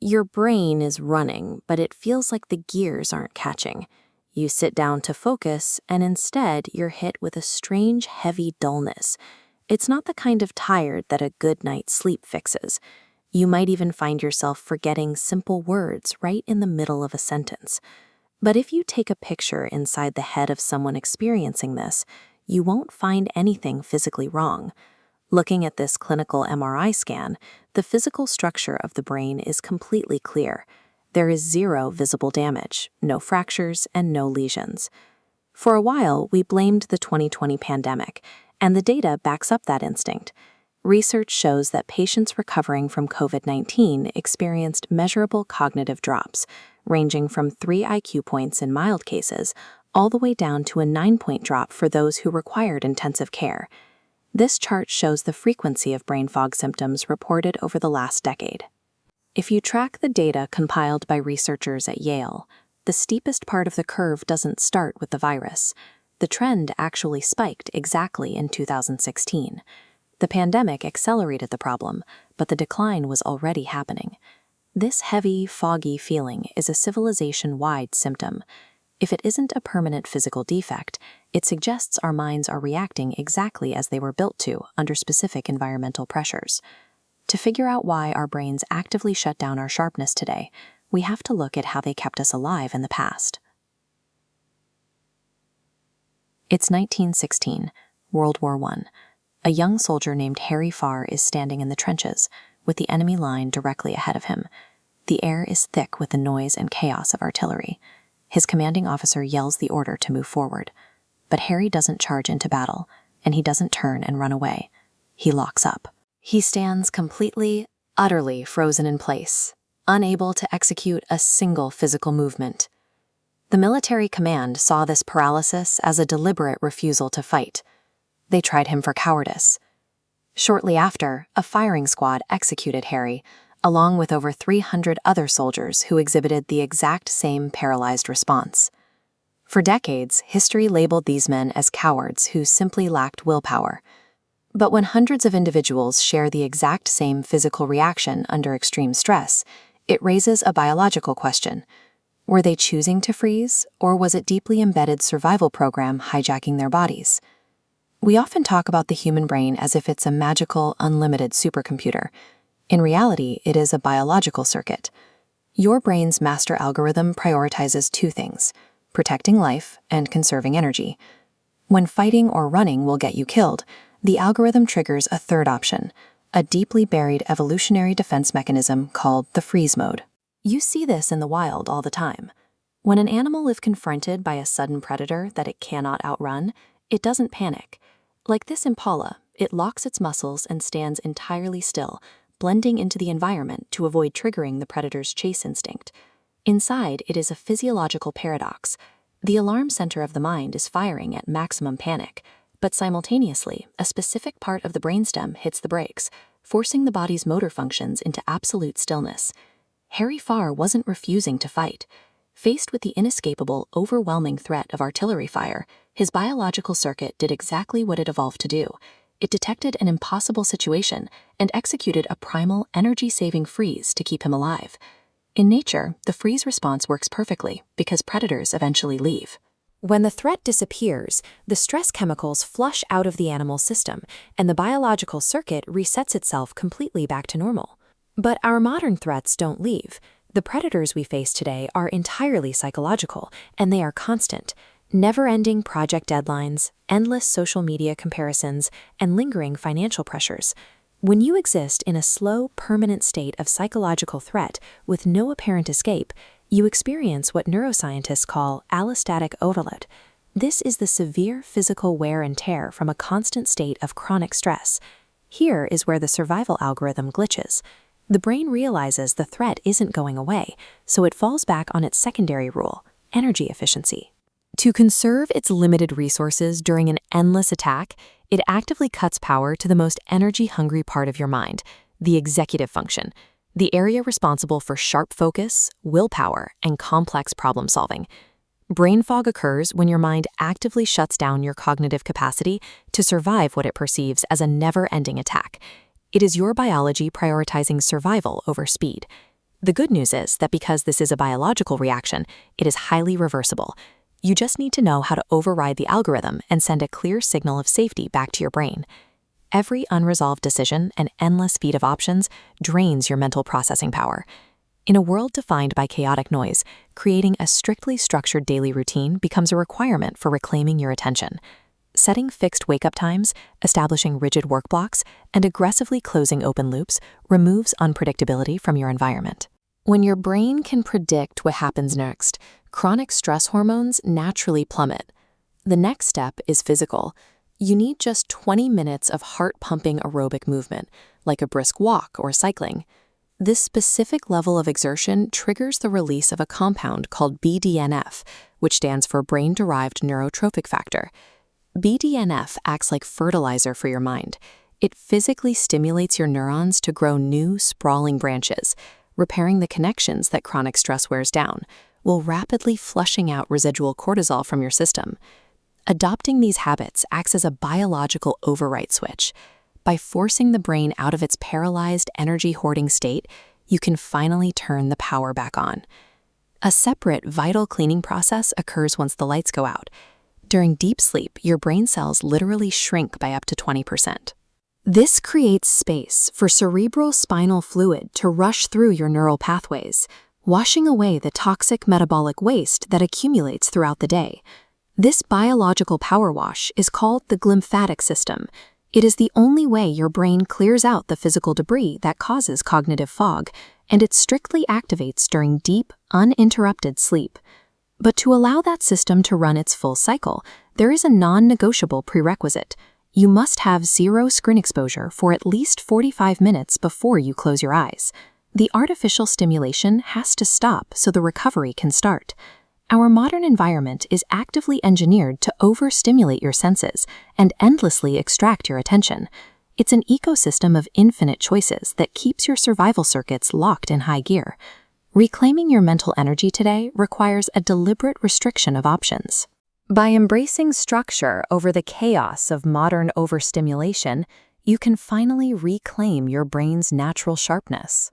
Your brain is running, but it feels like the gears aren't catching. You sit down to focus, and instead you're hit with a strange, heavy dullness. It's not the kind of tired that a good night's sleep fixes. You might even find yourself forgetting simple words right in the middle of a sentence. But if you take a picture inside the head of someone experiencing this, you won't find anything physically wrong. Looking at this clinical MRI scan, the physical structure of the brain is completely clear. There is zero visible damage, no fractures, and no lesions. For a while, we blamed the 2020 pandemic, and the data backs up that instinct. Research shows that patients recovering from COVID-19 experienced measurable cognitive drops, ranging from 3 IQ points in mild cases all the way down to a 9-point drop for those who required intensive care. This chart shows the frequency of brain fog symptoms reported over the last decade. If you track the data compiled by researchers at Yale, the steepest part of the curve doesn't start with the virus. The trend actually spiked exactly in 2016. The pandemic accelerated the problem, but the decline was already happening. This heavy, foggy feeling is a civilization-wide symptom. If it isn't a permanent physical defect, it suggests our minds are reacting exactly as they were built to under specific environmental pressures. To figure out why our brains actively shut down our sharpness today, we have to look at how they kept us alive in the past. It's 1916, World War I. A young soldier named Harry Farr is standing in the trenches, with the enemy line directly ahead of him. The air is thick with the noise and chaos of artillery. His commanding officer yells the order to move forward. But Harry doesn't charge into battle, and he doesn't turn and run away. He locks up. He stands completely, utterly frozen in place, unable to execute a single physical movement. The military command saw this paralysis as a deliberate refusal to fight. They tried him for cowardice. Shortly after, a firing squad executed Harry, along with over 300 other soldiers who exhibited the exact same paralyzed response. For decades, history labeled these men as cowards who simply lacked willpower. But when hundreds of individuals share the exact same physical reaction under extreme stress, it raises a biological question. Were they choosing to freeze, or was it deeply embedded survival program hijacking their bodies? We often talk about the human brain as if it's a magical, unlimited supercomputer. In reality, it is a biological circuit. Your brain's master algorithm prioritizes two things: protecting life and conserving energy. When fighting or running will get you killed, the algorithm triggers a third option, a deeply buried evolutionary defense mechanism called the freeze mode. You see this in the wild all the time. When an animal is confronted by a sudden predator that it cannot outrun, it doesn't panic. Like this impala, it locks its muscles and stands entirely still, blending into the environment to avoid triggering the predator's chase instinct. Inside, it is a physiological paradox. The alarm center of the mind is firing at maximum panic, but simultaneously, a specific part of the brainstem hits the brakes, forcing the body's motor functions into absolute stillness. Harry Farr wasn't refusing to fight. Faced with the inescapable, overwhelming threat of artillery fire, his biological circuit did exactly what it evolved to do. It detected an impossible situation and executed a primal, energy-saving freeze to keep him alive. In nature, the freeze response works perfectly because predators eventually leave. When the threat disappears, the stress chemicals flush out of the animal's system, and the biological circuit resets itself completely back to normal. But our modern threats don't leave. The predators we face today are entirely psychological, and they are constant. Never-ending project deadlines, endless social media comparisons, and lingering financial pressures. When you exist in a slow, permanent state of psychological threat with no apparent escape, you experience what neuroscientists call allostatic overload. This is the severe physical wear and tear from a constant state of chronic stress. Here is where the survival algorithm glitches. The brain realizes the threat isn't going away, so it falls back on its secondary rule, energy efficiency. To conserve its limited resources during an endless attack, it actively cuts power to the most energy-hungry part of your mind, the executive function, the area responsible for sharp focus, willpower, and complex problem-solving. Brain fog occurs when your mind actively shuts down your cognitive capacity to survive what it perceives as a never-ending attack. It is your biology prioritizing survival over speed. The good news is that because this is a biological reaction, it is highly reversible. You just need to know how to override the algorithm and send a clear signal of safety back to your brain. Every unresolved decision and endless feed of options drains your mental processing power. In a world defined by chaotic noise, creating a strictly structured daily routine becomes a requirement for reclaiming your attention. Setting fixed wake-up times, establishing rigid work blocks, and aggressively closing open loops removes unpredictability from your environment. When your brain can predict what happens next, chronic stress hormones naturally plummet. The next step is physical. You need just 20 minutes of heart-pumping aerobic movement, like a brisk walk or cycling. This specific level of exertion triggers the release of a compound called BDNF, which stands for brain-derived neurotrophic factor. BDNF acts like fertilizer for your mind. It physically stimulates your neurons to grow new, sprawling branches, repairing the connections that chronic stress wears down, while rapidly flushing out residual cortisol from your system. Adopting these habits acts as a biological override switch. By forcing the brain out of its paralyzed, energy-hoarding state, you can finally turn the power back on. A separate, vital cleaning process occurs once the lights go out. During deep sleep, your brain cells literally shrink by up to 20%. This creates space for cerebral spinal fluid to rush through your neural pathways, washing away the toxic metabolic waste that accumulates throughout the day. This biological power wash is called the glymphatic system. It is the only way your brain clears out the physical debris that causes cognitive fog, and it strictly activates during deep, uninterrupted sleep. But to allow that system to run its full cycle, there is a non-negotiable prerequisite. You must have zero screen exposure for at least 45 minutes before you close your eyes. The artificial stimulation has to stop so the recovery can start. Our modern environment is actively engineered to overstimulate your senses and endlessly extract your attention. It's an ecosystem of infinite choices that keeps your survival circuits locked in high gear. Reclaiming your mental energy today requires a deliberate restriction of options. By embracing structure over the chaos of modern overstimulation, you can finally reclaim your brain's natural sharpness.